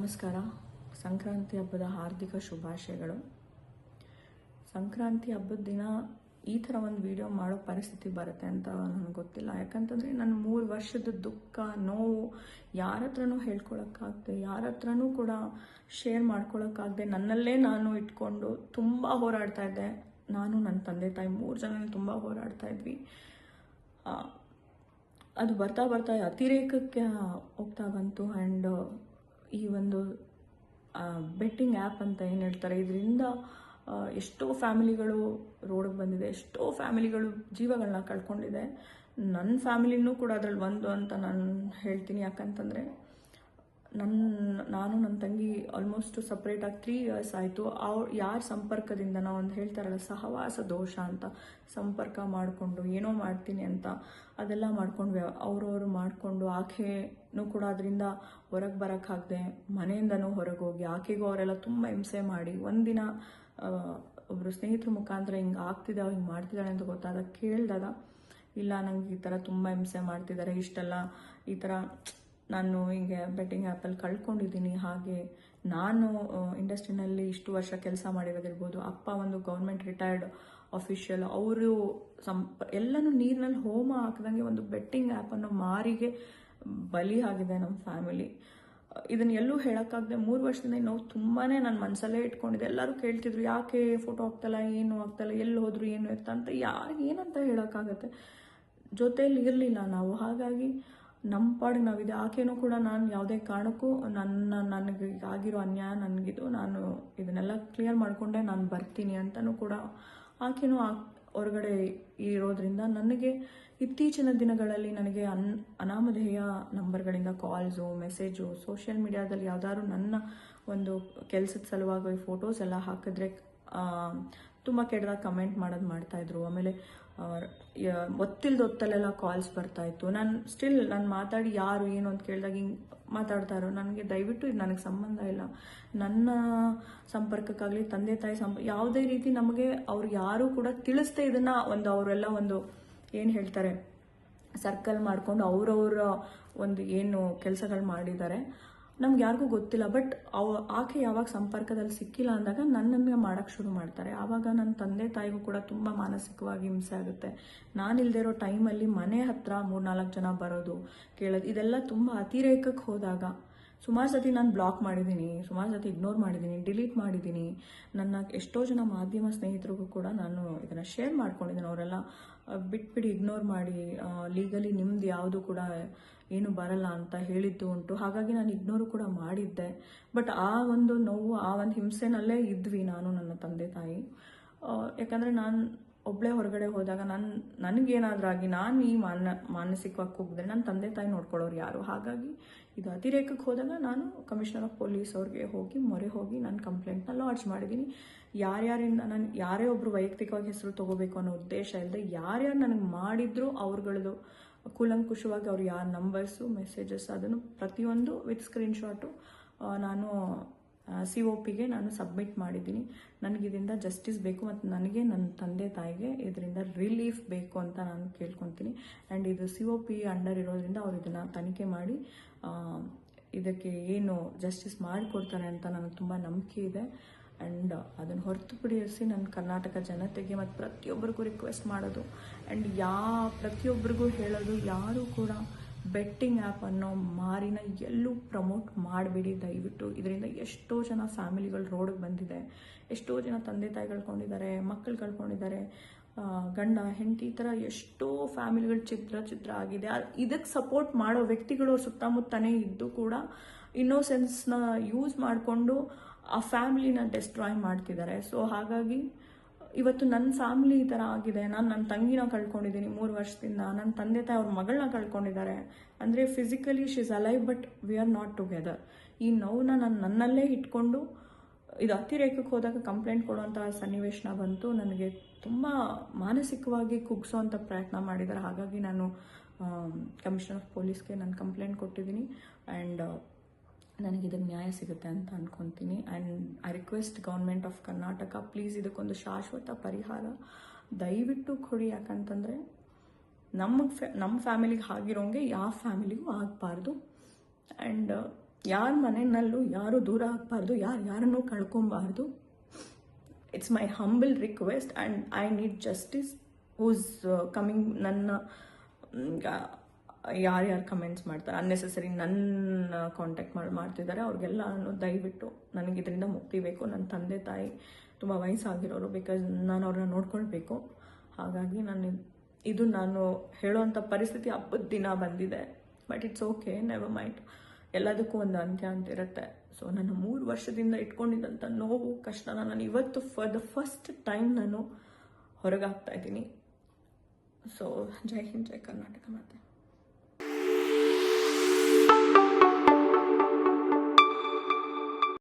ನಮಸ್ಕಾರ. ಸಂಕ್ರಾಂತಿ ಹಬ್ಬದ ಹಾರ್ದಿಕ ಶುಭಾಶಯಗಳು. ಸಂಕ್ರಾಂತಿ ಹಬ್ಬದ ದಿನ ಈ ಥರ ಒಂದು ವಿಡಿಯೋ ಮಾಡೋ ಪರಿಸ್ಥಿತಿ ಬರುತ್ತೆ ಅಂತ ನನಗೆ ಗೊತ್ತಿಲ್ಲ. ಯಾಕಂತಂದರೆ ನನ್ನ 3 ವರ್ಷದ ದುಃಖ ನೋವು ಯಾರ ಹತ್ರನೂ ಹೇಳ್ಕೊಳಕ್ಕಾಗದೆ, ಯಾರ ಹತ್ರನೂ ಕೂಡ ಶೇರ್ ಮಾಡ್ಕೊಳಕ್ಕಾಗದೆ ನನ್ನಲ್ಲೇ ನಾನು ಇಟ್ಕೊಂಡು ತುಂಬ ಹೋರಾಡ್ತಾ ಇದ್ದೆ. ನಾನು, ನನ್ನ ತಂದೆ ತಾಯಿ 3 ಜನ ತುಂಬ ಹೋರಾಡ್ತಾ ಇದ್ವಿ. ಅದು ಬರ್ತಾ ಬರ್ತಾ ಅತಿರೇಕಕ್ಕೆ ಹೋಗ್ತಾ ಬಂತು. ಆ್ಯಂಡ್ ಈ ಒಂದು ಬೆಟ್ಟಿಂಗ್ ಆ್ಯಪ್ ಅಂತ ಏನು ಹೇಳ್ತಾರೆ, ಇದರಿಂದ ಎಷ್ಟೋ ಫ್ಯಾಮಿಲಿಗಳು ರೋಡಿಗೆ ಬಂದಿದೆ, ಎಷ್ಟೋ ಫ್ಯಾಮಿಲಿಗಳು ಜೀವಗಳನ್ನ ಕಳ್ಕೊಂಡಿದೆ. ನನ್ನ ಫ್ಯಾಮಿಲಿನೂ ಕೂಡ ಅದರಲ್ಲಿ ಒಂದು ಅಂತ ನಾನು ಹೇಳ್ತೀನಿ. ಯಾಕಂತಂದರೆ ನಾನು ನನ್ನ ತಂಗಿ ಆಲ್ಮೋಸ್ಟ್ ಸಪ್ರೇಟಾಗಿ 3 ಇಯರ್ಸ್ ಆಯಿತು. ಯಾರ ಸಂಪರ್ಕದಿಂದ ನಾವು ಒಂದು ಹೇಳ್ತಾರಲ್ಲ ಸಹವಾಸ ದೋಷ ಅಂತ, ಸಂಪರ್ಕ ಮಾಡಿಕೊಂಡು ಏನೋ ಮಾಡ್ತೀನಿ ಅಂತ ಅದೆಲ್ಲ ಮಾಡ್ಕೊಂಡು ಅವ್ರವರು ಮಾಡಿಕೊಂಡು ಆಕೆನೂ ಕೂಡ ಅದರಿಂದ ಹೊರಗೆ ಬರೋಕ್ಕಾಗದೆ ಮನೆಯಿಂದನೂ ಹೊರಗೆ ಹೋಗಿ ಆಕೆಗೂ ಅವರೆಲ್ಲ ತುಂಬ ಹಿಂಸೆ ಮಾಡಿ ಒಂದಿನ ಒಬ್ಬರು ಸ್ನೇಹಿತರ ಮುಖಾಂತರ ಹಿಂಗೆ ಆಗ್ತಿದ್ದಾವೆ, ಹಿಂಗೆ ಮಾಡ್ತಿದ್ದಾಳೆ ಅಂತ ಗೊತ್ತಾದಾಗ ಕೇಳಿದಾಗ, ಇಲ್ಲ ನಂಗೆ ಈ ಥರ ತುಂಬ ಹಿಂಸೆ ಮಾಡ್ತಿದ್ದಾರೆ, ಇಷ್ಟೆಲ್ಲ ಈ ಥರ ನಾನು ಹಿಂಗೆ ಬೆಟ್ಟಿಂಗ್ ಆ್ಯಪಲ್ಲಿ ಕಳ್ಕೊಂಡಿದ್ದೀನಿ. ಹಾಗೆ ನಾನು ಇಂಡಸ್ಟ್ರಿನಲ್ಲಿ ಇಷ್ಟು ವರ್ಷ ಕೆಲಸ ಮಾಡಿರೋದಿರ್ಬೋದು, ಅಪ್ಪ ಒಂದು ಗೌರ್ಮೆಂಟ್ ರಿಟೈರ್ಡ್ ಅಫಿಷಿಯಲ್, ಅವರು ಎಲ್ಲನೂ ನೀರಿನಲ್ಲಿ ಹೋಮ ಹಾಕಿದಂಗೆ ಒಂದು ಬೆಟ್ಟಿಂಗ್ ಆ್ಯಪನ್ನು ಮಾರಿಗೆ ಬಲಿ ಆಗಿದೆ ನಮ್ಮ ಫ್ಯಾಮಿಲಿ. ಇದನ್ನು ಎಲ್ಲೂ ಹೇಳೋಕ್ಕಾಗದೆ 3 ವರ್ಷದಿಂದ ನಾವು ತುಂಬಾ ನನ್ನ ಮನಸ್ಸಲ್ಲೇ ಇಟ್ಕೊಂಡಿದ್ದೆ. ಎಲ್ಲರೂ ಕೇಳ್ತಿದ್ರು, ಯಾಕೆ ಫೋಟೋ ಹಾಕ್ತಲ್ಲ, ಏನು ಆಗ್ತಲ್ಲ, ಎಲ್ಲಿ ಹೋದ್ರು, ಏನು ಇರ್ತ ಅಂತ. ಯಾರಿಗೆ ಏನಂತ ಹೇಳೋಕ್ಕಾಗತ್ತೆ, ಜೊತೆಯಲ್ಲಿ ಇರಲಿಲ್ಲ ನಾವು. ಹಾಗಾಗಿ ನಮ್ಮ ಪಾಡಿಗೆ ನಾವಿದೆ. ಆಕೆನೂ ಕೂಡ ನಾನು ಯಾವುದೇ ಕಾರಣಕ್ಕೂ ನನಗೆ ಆಗಿರೋ ಅನ್ಯಾಯ ನನಗಿದು, ನಾನು ಇದನ್ನೆಲ್ಲ ಕ್ಲಿಯರ್ ಮಾಡಿಕೊಂಡೆ ನಾನು ಬರ್ತೀನಿ ಅಂತಲೂ ಕೂಡ ಆಕೆನೂ ಹೊರಗಡೆ ಇರೋದ್ರಿಂದ ನನಗೆ ಇತ್ತೀಚಿನ ದಿನಗಳಲ್ಲಿ ನನಗೆ ಅನಾಮಧೇಯ ನಂಬರ್ಗಳಿಂದ ಕಾಲ್ಸು, ಮೆಸೇಜು, ಸೋಷಿಯಲ್ ಮೀಡಿಯಾದಲ್ಲಿ ಯಾವ್ದಾದ್ರು ನನ್ನ ಒಂದು ಕೆಲಸದ ಸಲುವಾಗಿ ಫೋಟೋಸ್ ಎಲ್ಲ ಹಾಕಿದ್ರೆ ತುಂಬ ಕೆಟ್ಟದಾಗಿ ಕಮೆಂಟ್ ಮಾಡ್ತಾಯಿದ್ರು. ಆಮೇಲೆ ಹೊತ್ತಲ್ಲೆಲ್ಲ ಕಾಲ್ಸ್ ಬರ್ತಾಯಿತ್ತು. ನಾನು ಮಾತಾಡಿ ಯಾರು ಏನು ಅಂತ ಕೇಳಿದಾಗ ಹಿಂಗೆ ಮಾತಾಡ್ತಾ ಇರೋ, ನನಗೆ ದಯವಿಟ್ಟು ಇದು ನನಗೆ ಸಂಬಂಧ ಇಲ್ಲ. ನನ್ನ ಸಂಪರ್ಕಕ್ಕಾಗಲಿ ತಂದೆ ತಾಯಿ ಯಾವುದೇ ರೀತಿ ನಮಗೆ ಅವ್ರು ಯಾರೂ ಕೂಡ ತಿಳಿಸ್ತೇ ಇದನ್ನು ಅವರೆಲ್ಲ ಒಂದು ಏನು ಹೇಳ್ತಾರೆ ಸರ್ಕಲ್ ಮಾಡಿಕೊಂಡು ಅವರವರ ಒಂದು ಏನು ಕೆಲಸಗಳು ಮಾಡಿದ್ದಾರೆ, ನಮ್ಗೆ ಯಾರಿಗೂ ಗೊತ್ತಿಲ್ಲ. ಬಟ್ ಆಕೆ ಯಾವಾಗ ಸಂಪರ್ಕದಲ್ಲಿ ಸಿಕ್ಕಿಲ್ಲ ಅಂದಾಗ ನನ್ನನ್ನು ಮಾಡೋಕ್ಕೆ ಶುರು ಮಾಡ್ತಾರೆ. ಆವಾಗ ನನ್ನ ತಂದೆ ತಾಯಿಗೂ ಕೂಡ ತುಂಬ ಮಾನಸಿಕವಾಗಿ ಹಿಂಸೆ ಆಗುತ್ತೆ. ನಾನಿಲ್ಲದೆ ಇರೋ ಟೈಮಲ್ಲಿ ಮನೆ ಹತ್ರ 3-4 ಜನ ಬರೋದು, ಕೇಳೋದು, ಇದೆಲ್ಲ ತುಂಬ ಅತಿರೇಕಕ್ಕೆ ಹೋದಾಗ ಸುಮಾರು ಸತಿ ನಾನು ಬ್ಲಾಕ್ ಮಾಡಿದ್ದೀನಿ, ಸುಮಾರು ಸತಿ ಇಗ್ನೋರ್ ಮಾಡಿದ್ದೀನಿ, ಡಿಲೀಟ್ ಮಾಡಿದ್ದೀನಿ. ನನ್ನ ಎಷ್ಟೋ ಜನ ಮಾಧ್ಯಮ ಸ್ನೇಹಿತರಿಗೂ ಕೂಡ ನಾನು ಇದನ್ನು ಶೇರ್ ಮಾಡ್ಕೊಂಡಿದ್ದೀನಿ. ಅವರೆಲ್ಲ ಬಿಟ್ಬಿಡಿ, ಇಗ್ನೋರ್ ಮಾಡಿ, ಲೀಗಲಿ ನಿಮ್ದು ಯಾವುದು ಕೂಡ ಏನು ಬರಲ್ಲ ಅಂತ ಹೇಳಿದ್ದು ಉಂಟು. ಹಾಗಾಗಿ ನಾನು ಇಗ್ನೋರು ಕೂಡ ಮಾಡಿದ್ದೆ. ಬಟ್ ಆ ಒಂದು ನೋವು, ಆ ಒಂದು ಹಿಂಸೆನಲ್ಲೇ ಇದ್ವಿ ನಾನು, ನನ್ನ ತಂದೆ ತಾಯಿ. ಯಾಕಂದರೆ ನಾನು ಒಬ್ಬಳೇ ಹೊರಗಡೆ ಹೋದಾಗ ನನಗೇನಾದ್ರೂ ಆಗಿ ನಾನು ಈ ಮಾನಸಿಕವಾಗಿ ಕುಗ್ಗಿದ್ರೆ ನನ್ನ ತಂದೆ ತಾಯಿ ನೋಡ್ಕೊಳ್ಳೋರು ಯಾರು. ಹಾಗಾಗಿ ಇದು ಅತಿರೇಕಕ್ಕೆ ಹೋದಾಗ ನಾನು ಕಮಿಷನರ್ ಆಫ್ ಪೊಲೀಸ್ ಅವ್ರಿಗೆ ಮೊರೆ ಹೋಗಿ ನಾನು ಕಂಪ್ಲೇಂಟ್ನ ಲಾಡ್ಜ್ ಮಾಡಿದ್ದೀನಿ. ಯಾರ್ಯಾರಿಂದ ನಾನು ಯಾರೇ ಒಬ್ಬರು ವೈಯಕ್ತಿಕವಾಗಿ ಹೆಸರು ತೊಗೋಬೇಕು ಅನ್ನೋ ಉದ್ದೇಶ ಇಲ್ಲದೆ ಯಾರ್ಯಾರು ನನಗೆ ಮಾಡಿದ್ರು ಅವ್ರುಗಳದ್ದು ಕೂಲಂಕುಷವಾಗಿ ಅವ್ರು ಯಾರ ನಂಬರ್ಸು, ಮೆಸೇಜಸ್ ಅದನ್ನು ಪ್ರತಿಯೊಂದು ವಿತ್ ಸ್ಕ್ರೀನ್ಶಾಟು ನಾನು COPಗೆ ನಾನು ಸಬ್ಮಿಟ್ ಮಾಡಿದ್ದೀನಿ. ನನಗಿದರಿಂದ ಜಸ್ಟಿಸ್ ಬೇಕು ಮತ್ತು ನನಗೆ ನನ್ನ ತಂದೆ ತಾಯಿಗೆ ಇದರಿಂದ ರಿಲೀಫ್ ಬೇಕು ಅಂತ ನಾನು ಕೇಳ್ಕೊತೀನಿ. ಆ್ಯಂಡ್ ಇದು COP ಅಂಡರ್ ಇರೋದ್ರಿಂದ ಅವ್ರು ಇದನ್ನು ತನಿಖೆ ಮಾಡಿ ಇದಕ್ಕೆ ಏನು ಜಸ್ಟಿಸ್ ಮಾಡಿಕೊಡ್ತಾರೆ ಅಂತ ನನಗೆ ತುಂಬ ನಂಬಿಕೆ ಇದೆ. ಆ್ಯಂಡ್ ಅದನ್ನು ಹೊರತುಪಡಿಸಿ ನನ್ನ ಕರ್ನಾಟಕ ಜನತೆಗೆ ಮತ್ತು ಪ್ರತಿಯೊಬ್ಬರಿಗೂ ರಿಕ್ವೆಸ್ಟ್ ಮಾಡೋದು, ಆ್ಯಂಡ್ ಪ್ರತಿಯೊಬ್ಬರಿಗೂ ಹೇಳೋದು, ಯಾರೂ ಕೂಡ ಬೆಟ್ಟಿಂಗ್ ಆ್ಯಪ್ ಅನ್ನೋ ಮಾರಿನ ಎಲ್ಲೂ ಪ್ರಮೋಟ್ ಮಾಡಬೇಡಿ ದಯವಿಟ್ಟು. ಇದರಿಂದ ಎಷ್ಟೋ ಜನ ಫ್ಯಾಮಿಲಿಗಳು ರೋಡಿಗೆ ಬಂದಿದೆ, ಎಷ್ಟೋ ಜನ ತಂದೆ ತಾಯಿ ಕಳ್ಕೊಂಡಿದ್ದಾರೆ, ಮಕ್ಕಳು ಕಳ್ಕೊಂಡಿದ್ದಾರೆ, ಗಂಡ ಹೆಂಡತಿ, ಈ ಥರ ಎಷ್ಟೋ ಫ್ಯಾಮಿಲಿಗಳು ಚಿತ್ರ ಆಗಿದೆ. ಇದಕ್ಕೆ ಸಪೋರ್ಟ್ ಮಾಡೋ ವ್ಯಕ್ತಿಗಳು ಅವ್ರ ಸುತ್ತಮುತ್ತನೇ ಇದ್ದು ಕೂಡ ಇನ್ನೋಸೆನ್ಸ್ನ ಯೂಸ್ ಮಾಡಿಕೊಂಡು ಆ ಫ್ಯಾಮಿಲಿನ ಡೆಸ್ಟ್ರಾಯ್ ಮಾಡ್ತಿದ್ದಾರೆ. ಸೊ ಹಾಗಾಗಿ ಇವತ್ತು ನನ್ನ ಫ್ಯಾಮಿಲಿ ಈ ಥರ ಆಗಿದೆ. ನಾನು ನನ್ನ ತಂಗಿನ ಕಳ್ಕೊಂಡಿದ್ದೀನಿ 3 ವರ್ಷದಿಂದ, ನನ್ನ ತಂದೆ ತಾಯಿ ಅವ್ರ ಮಗಳನ್ನ ಕಳ್ಕೊಂಡಿದ್ದಾರೆ. ಅಂದರೆ physically she is alive but we are not together. ಈ ನೋವನ್ನ ನಾನು ನನ್ನಲ್ಲೇ ಇಟ್ಕೊಂಡು ಇದು ಅತಿರೇಕಕ್ಕೆ ಹೋದಾಗ ಕಂಪ್ಲೇಂಟ್ ಕೊಡುವಂಥ ಸನ್ನಿವೇಶನ ಬಂತು. ನನಗೆ ತುಂಬ ಮಾನಸಿಕವಾಗಿ ಕುಗ್ಸೋವಂಥ ಪ್ರಯತ್ನ ಮಾಡಿದ್ದಾರೆ. ಹಾಗಾಗಿ ನಾನು ಕಮಿಷನರ್ ಆಫ್ ಪೊಲೀಸ್ಗೆ ನಾನು ಕಂಪ್ಲೇಂಟ್ ಕೊಟ್ಟಿದ್ದೀನಿ. ಆ್ಯಂಡ್ ನನಗಿದಕ್ಕೆ ನ್ಯಾಯ ಸಿಗುತ್ತೆ ಅಂತ ಅಂದ್ಕೊತೀನಿ. And I request government of Karnataka, please ಇದಕ್ಕೊಂದು ಶಾಶ್ವತ ಪರಿಹಾರ ದಯವಿಟ್ಟು ಕೊಡಿ. ಯಾಕಂತಂದರೆ ನಮ್ಮ ಫ್ಯಾಮಿಲಿಗೆ ಆಗಿರೋಂಗೆ ಯಾವ ಫ್ಯಾಮಿಲಿಗೂ ಆಗಬಾರ್ದು. ಆ್ಯಂಡ್ ಯಾರ ಮನೆಯಲ್ಲೂ ಯಾರು ದೂರ ಆಗಬಾರ್ದು, ಯಾರನ್ನೂ ಕಳ್ಕೊಬಾರ್ದು. It's my humble request and I need justice. Who's coming ನನ್ನ ಯಾರ್ಯಾರು ಕಮೆಂಟ್ಸ್ ಮಾಡ್ತಾರೆ ಅನ್ನೆಸೆಸರಿ ನನ್ನ ಕಾಂಟ್ಯಾಕ್ಟ್ ಮಾಡ್ತಿದ್ದಾರೆ ಅವ್ರಿಗೆಲ್ಲ ದಯವಿಟ್ಟು ನನಗೆ ಇದರಿಂದ ಮುಕ್ತಿ ಬೇಕು. ನನ್ನ ತಂದೆ ತಾಯಿ ತುಂಬ ವಯಸ್ಸಾಗಿರೋರು, ಬಿಕಾಸ್ ನಾನು ಅವ್ರನ್ನ ನೋಡ್ಕೊಳ್ಬೇಕು. ಹಾಗಾಗಿ ನಾನು ಹೇಳೋವಂಥ ಪರಿಸ್ಥಿತಿ ಹಬ್ಬದ ದಿನ ಬಂದಿದೆ. But it's okay, never mind. ಎಲ್ಲದಕ್ಕೂ ಒಂದು ಅಂತ್ಯ ಅಂತಿರುತ್ತೆ. ಸೊ ನಾನು 3 ವರ್ಷದಿಂದ ಇಟ್ಕೊಂಡಿದ್ದಂಥ ನೋವು ಕಷ್ಟನ ನಾನು ಇವತ್ತು ಫಾರ್ ದ ಫಸ್ಟ್ ಟೈಮ್ ನಾನು ಹೊರಗಾಗ್ತಾ ಇದ್ದೀನಿ. ಸೊ ಜೈ ಹಿಂದ್, ಜೈ ಕರ್ನಾಟಕ ಮಾತೆ.